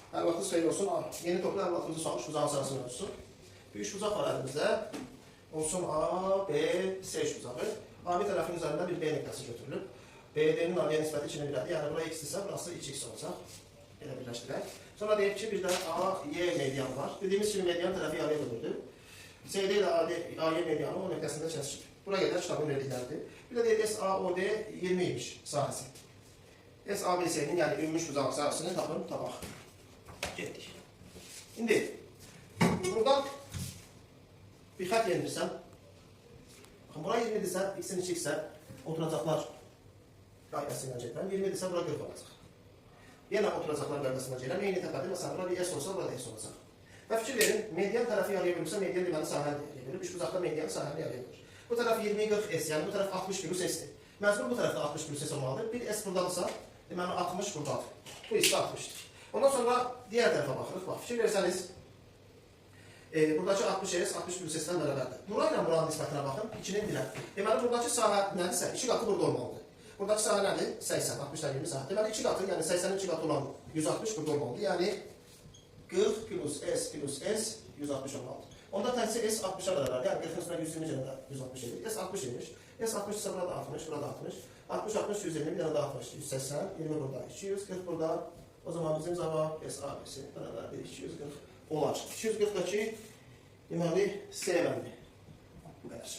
Hər vaxtınız xeyir olsun. Yeni toplu hər vaxtımızı soxmuş buzağın sırasını ölçüsü. Bir üç buzaq var əlimizdə. Olsun A, B, C üç buzağı. AB tərəfinin üzərində bir B nöqtəsi götürülüb. BD-nin A-ya nisbəti 2-nin 1-ədir. Yəni bura x-dirsə, burası 2x olacaq. Belə birləşdirək. Sonra deyək ki, bir də A-Y medianı var. Dediyimiz kimi median tərəfi yarıya bölürdü. CD ilə A-Y medianı o nöqtəsində kəsişir. Bura qədər kitabın verdikləridir. Bir də deyək SAOD 20 imiş sahəsi. SABC-nin yəni ümumi buzaq sahəsini tapaq. Getdik. İndi buradan bir xət yenilirsəm, baxın, bura 20-dirsə, x-in 2x-ə oturacaqlar qaydasıyla gedirəm. 20-dirsə, bura 40 olacaq. Yenə oturacaqlar qaydasıyla gedirəm. Eyni təpədir. Məsələn, bura bir S olsa, bura da S olacaq. Və fikir verin, median tərəfi yarıya bölürsə, median deməli sahəni yarıya bölür. Üç buzaqda medianı sahəni yarıya bölür. Bu tərəf 20-40 S, yəni bu tərəf 60 plus S-dir. Məcbur bu tərəfdə 60 plus S olmalıdır. Bir S buradadırsa, deməli 60 buradadır. Bu isə 60-dır. Ondan sonra diğer tərəfə baxırıq. Bax, fikir versəniz, buradakı 60S, 60 plus S-dən bərabərdir. Burayla buranın nisbətinə baxın, 2-nin 1-ə. Deməli, buradakı sahə nədirsə, 2 qatı burada olmalıdır. Buradakı sahə nədir? 80, 60-dan 20 sahə. Deməli, 2 qatı, yəni 80-in 2 qatı olan 160 burada olmalıdır. Yəni, 40 plus S 160 olmalıdır. Onda tənsi S 60-a bərabərdir. Yəni, 40-ın üstünə 120 cənə də 160 edir. S 60 imiş. S 60 ise burada 60, burada 60. 60, 60, 120, bir dənə də 60, 180, 20 burada, 240 burada. O zaman bizim cavab SABC bərabərdir 240 olacaq. 240-dakı deməli C bəndi. Bu qədər.